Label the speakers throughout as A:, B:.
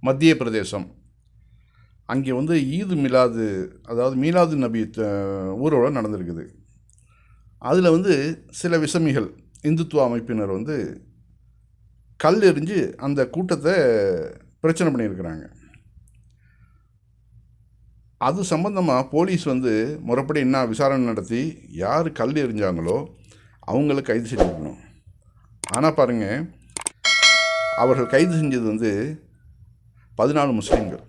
A: மத்திய பிரதேசம். அங்கே வந்து ஈது மிலாது, அதாவது மீலாது நபி ஊர்வலம் நடந்திருக்குது. அதில் வந்து சில விசமிகள், இந்துத்துவ அமைப்பினர் வந்து கல் எறிஞ்சு அந்த கூட்டத்தை பிரச்சனை பண்ணியிருக்கிறாங்க. அது சம்பந்தமாக போலீஸ் வந்து முறைப்படி என்ன விசாரணை நடத்தி யார் கல் எறிஞ்சாங்களோ அவங்கள கைது செஞ்சுக்கணும். ஆனால் பாருங்கள், அவர்கள் கைது செஞ்சது வந்து 14 முஸ்லீம்கள்.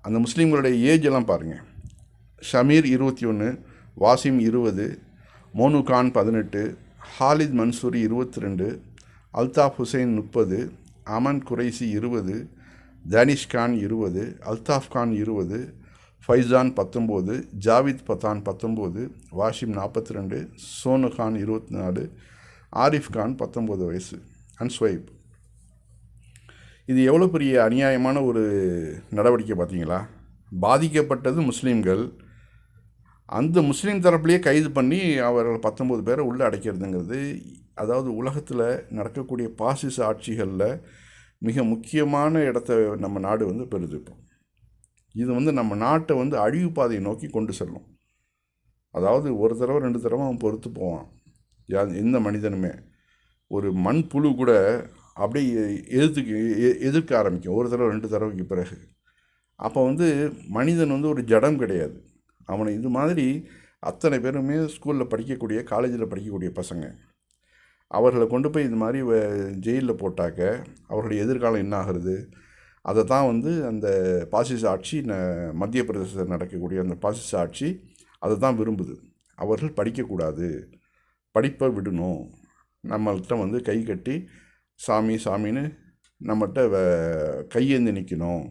A: அந்த முஸ்லீம்களுடைய ஏஜ் எல்லாம் பாருங்கள். ஷமீர் 21, வாசிம் 20, மோனு கான் 18, ஹாலித் மன்சூரி 22, அல்தாஃப் ஹுசைன் 30, அமன் குரைசி 20, தானிஷ் கான் 20, அல்தாஃப் கான் 20, ஃபைசான் 19, ஜாவித் பத்தான் 19, வாஷிம் 42, சோனு கான் 24, ஆரிஃப் கான் 19 வயசு, அண்ட் ஸ்வைப். இது எவ்வளோ பெரிய அநியாயமான ஒரு நடவடிக்கை பார்த்தீங்களா? பாதிக்கப்பட்டது முஸ்லீம்கள். அந்த முஸ்லீம் தரப்புலேயே கைது பண்ணி அவர்கள் 19 பேரை உள்ளே அடைக்கிறதுங்கிறது, அதாவது உலகத்தில் நடக்கக்கூடிய பாசிச ஆட்சிகளில் மிக முக்கியமான இடத்த நம்ம நாடு வந்து பெறுது. இப்போ இது வந்து நம்ம நாட்டை வந்து அழிவு பாதையை நோக்கி கொண்டு செல்லும். அதாவது ஒரு தடவை 2 தடவை அவன் பொறுத்து போவான். எந்த மனிதனுமே ஒரு மண் புழு கூட அப்படியே எதிர்க்க ஆரம்பிக்கும் ஒரு தடவை 2 தடவைக்கு பிறகு. அப்போ வந்து மனிதன் வந்து ஒரு ஜடம் கிடையாது. அவனை இது மாதிரி அத்தனை பேருமே ஸ்கூலில் படிக்கக்கூடிய, காலேஜில் படிக்கக்கூடிய பசங்க. அவர்களை கொண்டு போய் இது மாதிரி ஜெயிலில் போட்டாக்க அவர்களுடைய எதிர்காலம் என்ன ஆகிறது? அதை தான் வந்து அந்த பாசிச ஆட்சி, மத்திய பிரதேசத்தில் நடக்கக்கூடிய அந்த பாசிச ஆட்சி அதை தான் விரும்புது. அவர்கள் படிக்கக்கூடாது, படிப்பை விடணும், நம்மள்கிட்ட வந்து கை கட்டி சாமி சாமின்னு நம்மகிட்ட கையேந்தி நிற்கணும்,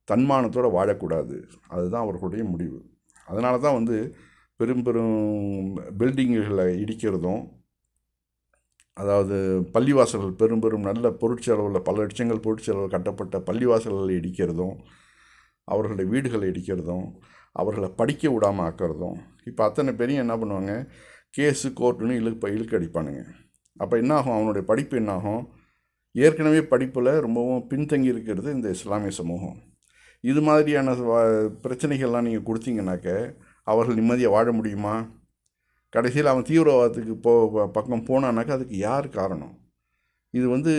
A: தன்மானத்தோடு வாழக்கூடாது. அதுதான் அவர்களுடைய முடிவு. அதனால தான் வந்து பெரும் பெரும் பில்டிங்குகளை இடிக்கிறதும், அதாவது பள்ளிவாசல்கள், பெரும் பெரும் நல்ல பொருட்செலவில் பல லட்சங்கள் பொருட்செலவில் கட்டப்பட்ட பள்ளிவாசல்களை இடிக்கிறதும், அவர்களுடைய வீடுகளை இடிக்கிறதும், அவர்களை படிக்க விடாமல் ஆக்கிறதும். இப்போ அத்தனை பேரையும் என்ன பண்ணுவாங்க, கேஸு கோர்ட்டுன்னு இழுக்க அடிப்பானுங்க. அப்போ என்னாகும்? அவனுடைய படிப்பு என்னாகும்? ஏற்கனவே படிப்பில் ரொம்பவும் பின்தங்கி இருக்கிறது இந்த இஸ்லாமிய சமூகம். இது மாதிரியான பிரச்சனைகள்லாம் நீங்கள் கொடுத்தீங்கன்னாக்க அவர்கள் நிம்மதியாக வாழ முடியுமா? கடைசியில் அவன் தீவிரவாதத்துக்கு பக்கம் போனான்னாக்கா அதுக்கு யார் காரணம்? இது வந்து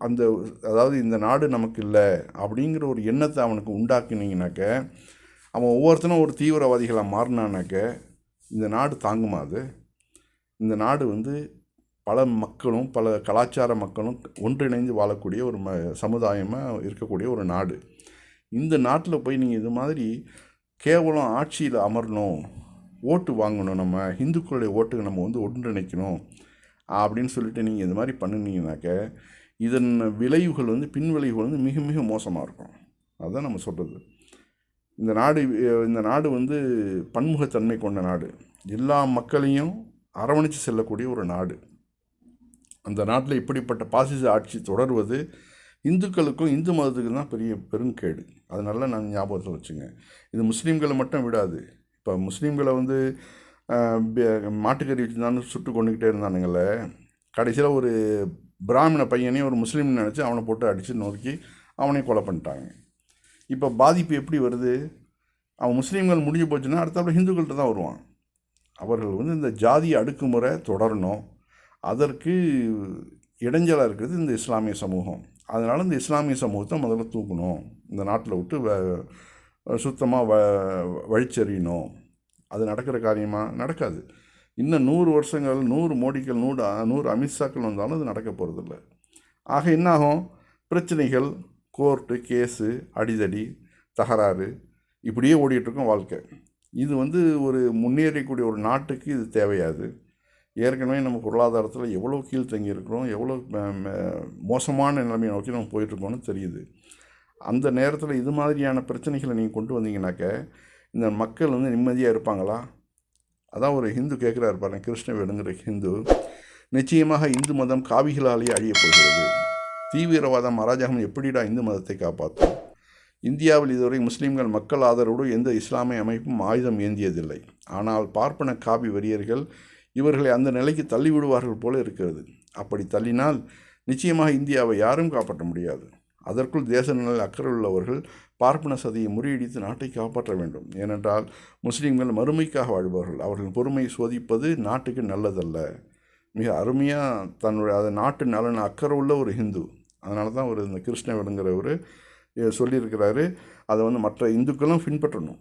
A: அந்த, அதாவது இந்த நாடு நமக்கு இல்லை அப்படிங்கிற ஒரு எண்ணத்தை அவனுக்கு உண்டாக்குனீங்கனாக்க, அவன் ஒவ்வொருத்தனும் ஒரு தீவிரவாதிகளாக மாறினானாக்க இந்த நாடு தாங்குமா? அது இந்த நாடு வந்து பல மக்களும் பல கலாச்சார மக்களும் ஒன்றிணைந்து வாழக்கூடிய ஒரு சமுதாயமாக இருக்கக்கூடிய ஒரு நாடு. இந்த நாட்டில் போய் நீங்கள் இது மாதிரி கேவலம் ஆட்சியில் அமரணும், ஓட்டு வாங்கணும், நம்ம இந்துக்களுடைய ஓட்டுக்கு நம்ம வந்து ஒன்றிணைக்கணும் அப்படின்னு சொல்லிட்டு நீங்கள் இது மாதிரி பண்ணினீங்கனாக்க இதன் விளைவுகள் வந்து, பின் விளைவுகள் வந்து மிக மிக மோசமாக இருக்கும். அதுதான் நம்ம சொல்கிறது. இந்த நாடு வந்து பன்முகத்தன்மை கொண்ட நாடு, எல்லா மக்களையும் அரவணைச்சு செல்லக்கூடிய ஒரு நாடு. அந்த நாட்டில் இப்படிப்பட்ட பாசிச ஆட்சி தொடர்வது இந்துக்களுக்கும் இந்து மதத்துக்கு தான் பெருங்கேடு. அதனால நான் ஞாபகத்தில் வச்சுங்க. இது முஸ்லீம்களை மட்டும் விடாது. இப்போ முஸ்லீம்களை வந்து மாட்டுக்கறி வச்சுருந்தான்னு சுட்டு கொண்டுக்கிட்டே இருந்தானுங்கள, கடைசியில் ஒரு பிராமண பையனையும் ஒரு முஸ்லீம்னு நினச்சி அவனை போட்டு அடித்து நொறுக்கி அவனையும் கொலை பண்ணிட்டாங்க. இப்போ பாதிப்பு எப்படி வருது? அவன் முஸ்லீம்கள் முடிஞ்சு போச்சுன்னா அடுத்தாப்புல ஹிந்துக்கள்கிட்ட தான் வருவான். அவர்கள் வந்து இந்த ஜாதி அடுக்குமுறை தொடரணும். அதற்கு இடைஞ்சலாக இருக்கிறது இந்த இஸ்லாமிய சமூகம். அதனால் இந்த இஸ்லாமிய சமூகத்தை முதல்ல தூக்கணும், இந்த நாட்டில் விட்டு சுத்தமாக வழிச்செறியணும். அது நடக்கிற காரியமாக நடக்காது. இன்னும் 100 வருஷங்கள், 100 மோடிகள், 100 அமித்ஷாக்கள் வந்தாலும் அது நடக்க போகிறதில்ல. ஆக என்னாகும்? பிரச்சனைகள், கோர்ட்டு கேஸு, அடிதடி, தகராறு, இப்படியே ஓடிட்டுருக்கும் வாழ்க்கை. இது வந்து ஒரு முன்னேறக்கூடிய ஒரு நாட்டுக்கு இது தேவையாது. ஏற்கனவே நம்ம பொருளாதாரத்தில் எவ்வளோ கீழ்த்தங்கி இருக்கிறோம், எவ்வளோ மோசமான நிலைமையை நோக்கி நம்ம போயிட்டுருக்கோன்னு தெரியுது. அந்த நேரத்தில் இது மாதிரியான பிரச்சனைகளை நீங்கள் கொண்டு வந்தீங்கன்னாக்க இந்த மக்கள் வந்து நிம்மதியாக இருப்பாங்களா? அதான் ஒரு ஹிந்து கேட்குறாரு பாருங்க, கிருஷ்ணவேடுங்கிற ஹிந்து. நிச்சயமாக இந்து மதம் காவிகளாலேயே அழியப் போகிறது. தீவிரவாதம், அராஜகம் எப்படிடா இந்து மதத்தை காப்பாற்றும்? இந்தியாவில் இதுவரை முஸ்லீம்கள் மக்கள் ஆதரவோடு எந்த இஸ்லாமிய அமைப்பும் ஆயுதம் ஏந்தியதில்லை. ஆனால் பார்ப்பன காவி வெறியர்கள் இவர்களை அந்த நிலைக்கு தள்ளிவிடுவார்கள் போல இருக்கிறது. அப்படி தள்ளினால் நிச்சயமாக இந்தியாவை யாரும் காப்பாற்ற முடியாது. அதற்குள் தேச நலனில் அக்கறை உள்ளவர்கள் பார்ப்பன சதியை முறியடித்து நாட்டை காப்பாற்ற வேண்டும். ஏனென்றால் முஸ்லீம்கள் மறுமைக்காக வாழ்பவர்கள். அவர்களின் பொறுமையை சோதிப்பது நாட்டுக்கு நல்லதல்ல. மிக அருமையாக தன்னுடைய நாட்டு நலன் அக்கறை உள்ள ஒரு ஹிந்து. அதனால தான் இந்த கிருஷ்ணவேலுங்கிறவர் சொல்லியிருக்கிறாரு. அதை மற்ற இந்துக்களும் பின்பற்றணும்.